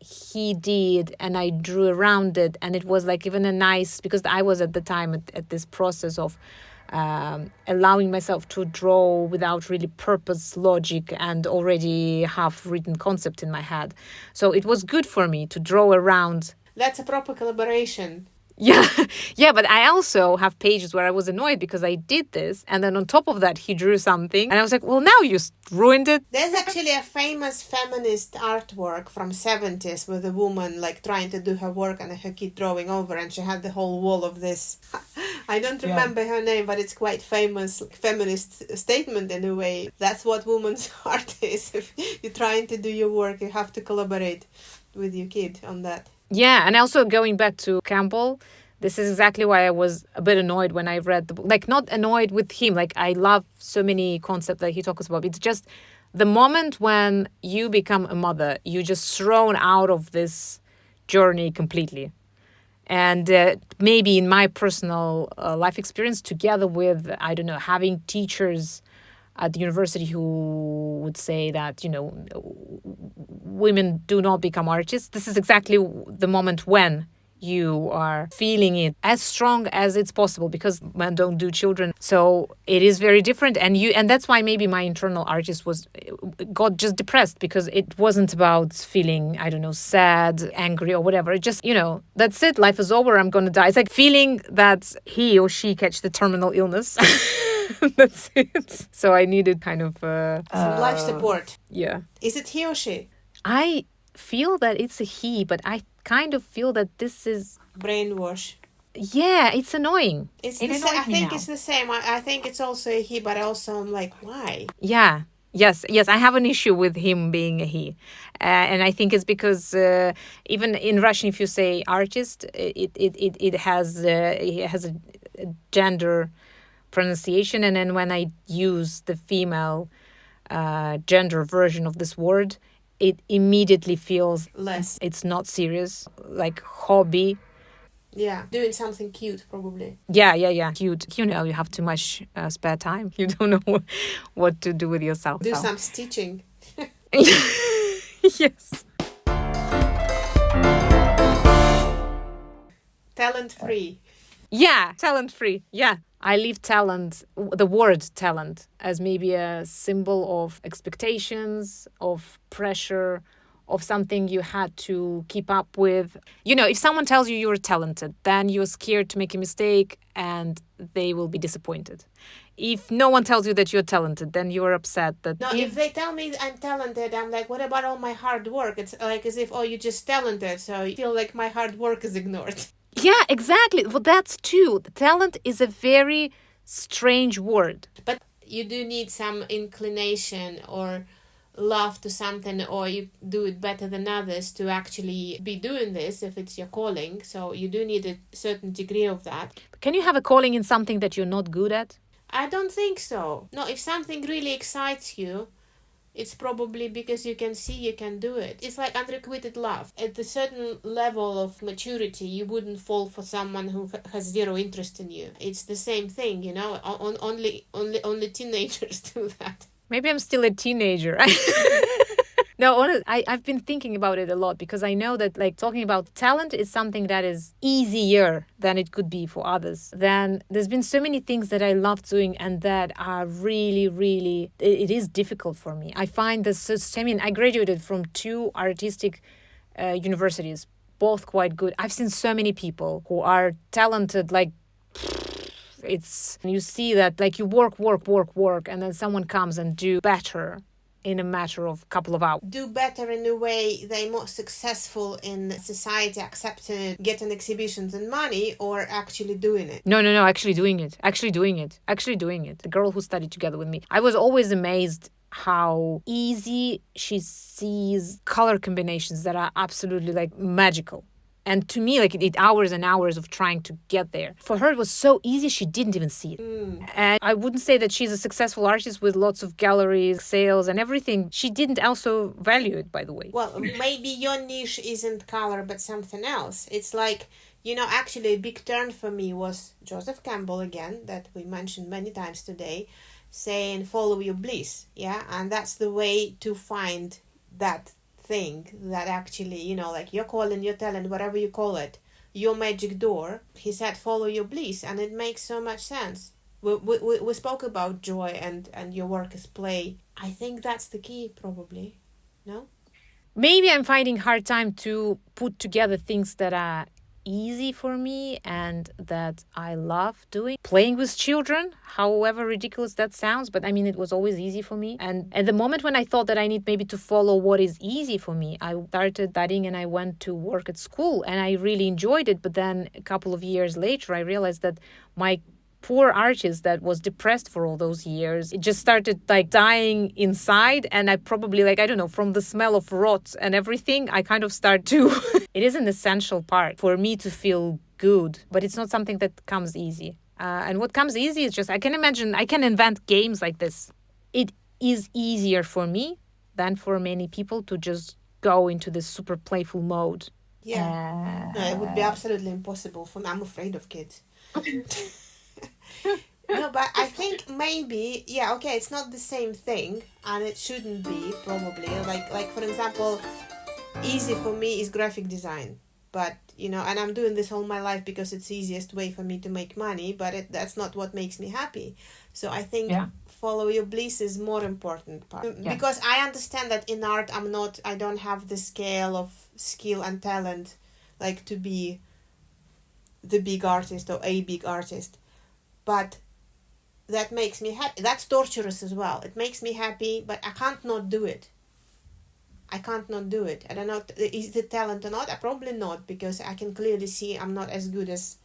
he did and I drew around it, and it was like even a nice, because I was at the time at this process of allowing myself to draw without really purpose, logic, and already half-written concept in my head. So it was good for me to draw around. That's a proper collaboration. Yeah, yeah, but I also have pages where I was annoyed because I did this, and then on top of that, he drew something, and I was like, well, now you ruined it. There's actually a famous feminist artwork from 70s with a woman like trying to do her work and her kid drawing over, and she had the whole wall of this. I don't remember her name, but it's quite famous feminist statement in a way. That's what woman's art is. If you're trying to do your work, you have to collaborate with your kid on that. Yeah, and also going back to Campbell, this is exactly why I was a bit annoyed when I read the book. Like, not annoyed with him. Like, I love so many concepts that he talks about. It's just the moment when you become a mother, you're just thrown out of this journey completely. And maybe in my personal life experience, together with, I don't know, having teachers at the university who would say that, women do not become artists. This is exactly the moment when you are feeling it as strong as it's possible, because men don't do children. So it is very different. And that's why maybe my internal artist got just depressed, because it wasn't about feeling, I don't know, sad, angry or whatever. It just, that's it. Life is over. I'm going to die. It's like feeling that he or she catch the terminal illness. That's it. So I needed kind of some life support. Yeah. Is it he or she? I feel that it's a he, but I kind of feel that this is brainwash. Yeah, it's annoying. I think it's the same. I think it's also a he, but also I'm like, why? Yeah. Yes, I have an issue with him being a he. And I think it's because even in Russian, if you say artist, it has a gender pronunciation. And then when I use the female gender version of this word, it immediately feels less. it's not serious, like hobby. Yeah, doing something cute, probably. Yeah. Cute. You know, you have too much spare time. You don't know what to do with yourself. Do some stitching. Yes. Talent free. Yeah, talent free. Yeah. I leave talent, the word talent, as maybe a symbol of expectations, of pressure, of something you had to keep up with. You know, if someone tells you you're talented, then you're scared to make a mistake and they will be disappointed. If no one tells you that you're talented, then you're upset that. No, if they tell me I'm talented, I'm like, what about all my hard work? It's like as if, oh, you're just talented, so you feel like my hard work is ignored. Yeah, exactly. Well, that's true. Talent is a very strange word. But you do need some inclination or love to something, or you do it better than others to actually be doing this if it's your calling. So you do need a certain degree of that. Can you have a calling in something that you're not good at? I don't think so. No, if something really excites you, it's probably because you can see you can do it. It's like unrequited love. At a certain level of maturity, you wouldn't fall for someone who has zero interest in you. It's the same thing, you know. Only teenagers do that. Maybe I'm still a teenager. No, honestly, I've been thinking about it a lot because I know that like talking about talent is something that is easier than it could be for others. Then there's been so many things that I love doing and that are really, really, it is difficult for me. I find this, I mean, I graduated from 2 artistic universities, both quite good. I've seen so many people who are talented, like, it's, you see that like you work, and then someone comes and do better in a matter of a couple of hours. Do better in a way they're more successful in society, accepting it, getting exhibitions and money, or actually doing it? No, actually doing it. The girl who studied together with me, I was always amazed how easy she sees color combinations that are absolutely like magical. And to me, like it hours and hours of trying to get there. For her, it was so easy, she didn't even see it. And I wouldn't say that she's a successful artist with lots of galleries, sales, and everything. She didn't also value it, by the way. Well, maybe your niche isn't color, but something else. It's like, you know, actually a big turn for me was Joseph Campbell again, that we mentioned many times today, saying follow your bliss. Yeah, and that's the way to find that thing that actually, you know, like your calling, your talent, whatever you call it, your magic door. He said follow your bliss, and it makes so much sense. We spoke about joy and your work is play. I think that's the key, probably. No? Maybe I'm finding hard time to put together things that are easy for me and that I love doing. Playing with children, however ridiculous that sounds, but I mean, it was always easy for me. And at the moment when I thought that I need maybe to follow what is easy for me, I started studying and I went to work at school and I really enjoyed it. But then a couple of years later, I realized that my poor artist that was depressed for all those years, it just started like dying inside. And I probably like, I don't know, from the smell of rot and everything, I kind of start to, it is an essential part for me to feel good, but it's not something that comes easy. And what comes easy is just, I can imagine, I can invent games like this. It is easier for me than for many people to just go into this super playful mode. Yeah. No, it would be absolutely impossible for me. I'm afraid of kids. No, but I think maybe, yeah, okay, it's not the same thing, and it shouldn't be, probably. Like for example, easy for me is graphic design. But, you know, and I'm doing this all my life because it's the easiest way for me to make money, but that's not what makes me happy. So I think follow your bliss is more important part. Yeah. Because I understand that in art, I don't have the scale of skill and talent, like to be the big artist or a big artist. But that makes me happy. That's torturous as well. It makes me happy, but I can't not do it. I don't know, is it talent or not? I probably not, because I can clearly see I'm not as good as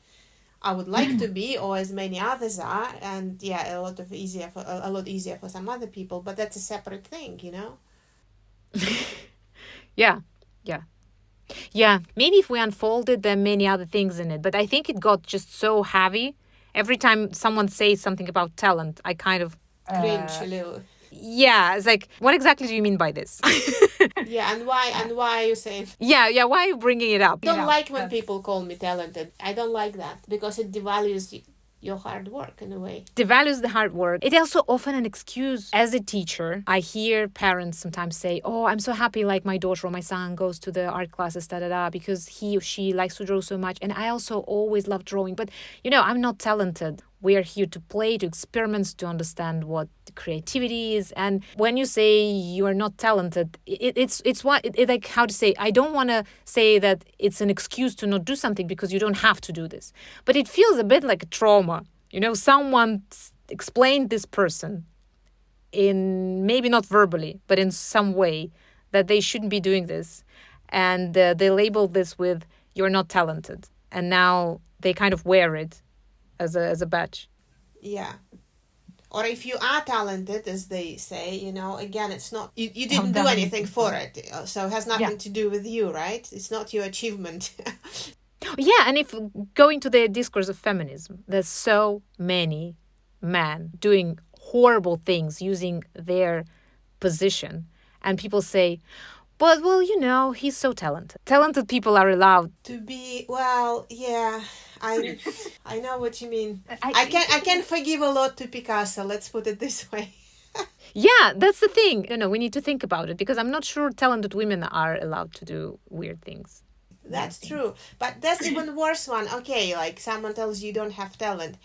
I would like to be, or as many others are. And yeah, a lot easier for some other people, but that's a separate thing, you know? Yeah. Maybe if we unfolded, there are many other things in it, but I think it got just so heavy. Every time someone says something about talent, I kind of cringe a little. Yeah, it's like, what exactly do you mean by this? Yeah, and why are you saying? Yeah, why are you bringing it up? I don't like when people call me talented. I don't like that because it devalues your hard work in a way. Devalues the hard work. It also often an excuse. As a teacher, I hear parents sometimes say, "Oh, I'm so happy like my daughter or my son goes to the art classes, because he or she likes to draw so much. And I also always love drawing. But I'm not talented. We are here to play, to experiment, to understand what creativity is. And when you say you are not talented, it's what like how to say. I don't want to say that it's an excuse to not do something because you don't have to do this, but it feels a bit like a trauma. Someone explained this person in maybe not verbally, but in some way that they shouldn't be doing this. And they labeled this with, you're not talented. And now they kind of wear it as a badge. Yeah. Or if you are talented, as they say, again, it's not, you didn't do anything for it. So it has nothing to do with you, right? It's not your achievement. Yeah, and if going to the discourse of feminism, there's so many men doing horrible things using their position. And people say, but, well, he's so talented. Talented people are allowed to be, well, yeah, I know what you mean. I can forgive a lot to Picasso, let's put it this way. Yeah, that's the thing. We need to think about it because I'm not sure talented women are allowed to do weird things. That's true. But that's even worse one. Okay, like someone tells you don't have talent.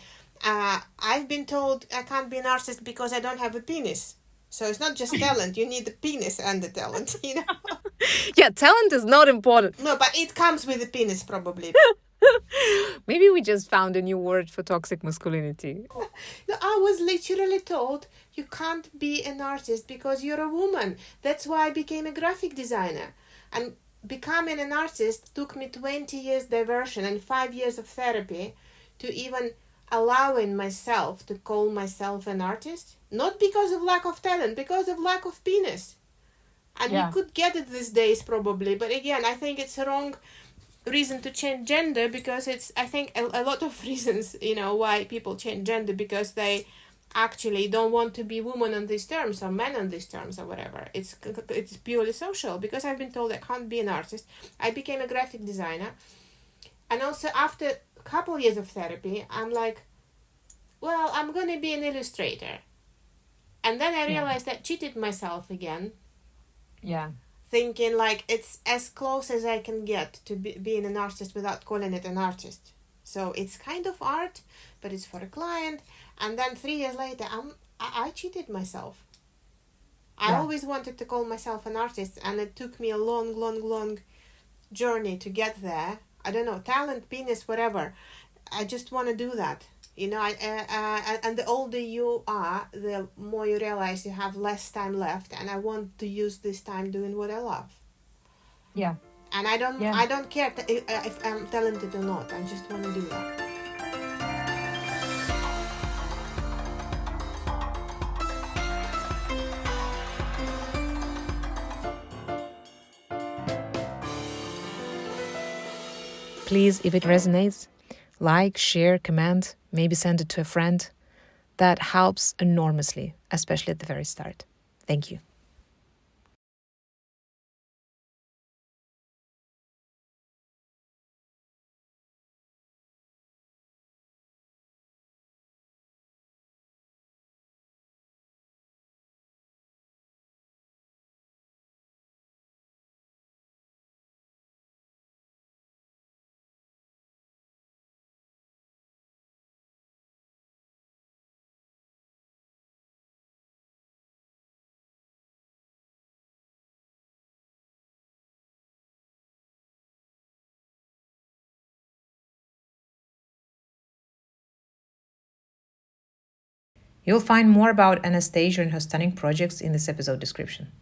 I've been told I can't be an artist because I don't have a penis. So it's not just talent. You need the penis and the talent, Yeah, talent is not important. No, but it comes with the penis probably. Maybe we just found a new word for toxic masculinity. No, I was literally told you can't be an artist because you're a woman. That's why I became a graphic designer. And becoming an artist took me 20 years diversion and 5 years of therapy to even allowing myself to call myself an artist. Not because of lack of talent, because of lack of penis. And you could get it these days probably. But again, I think it's a wrong reason to change gender because it's, I think, a lot of reasons, why people change gender because they actually don't want to be woman on these terms or men on these terms or whatever. It's purely social because I've been told I can't be an artist. I became a graphic designer. And also after a couple years of therapy, I'm like, well, I'm going to be an illustrator. And then I realized I cheated myself again. Yeah. Thinking like it's as close as I can get to being an artist without calling it an artist. So it's kind of art, but it's for a client. And then 3 years later, I cheated myself. I always wanted to call myself an artist, and it took me a long, long, long journey to get there. I don't know, talent, penis, whatever. I just want to do that. And the older you are, the more you realize you have less time left, and I want to use this time doing what I love. Yeah. And I don't care if I'm talented or not. I just want to do that. Please, if it resonates, like, share, comment, maybe send it to a friend. That helps enormously, especially at the very start. Thank you. You'll find more about Anastasia and her stunning projects in this episode description.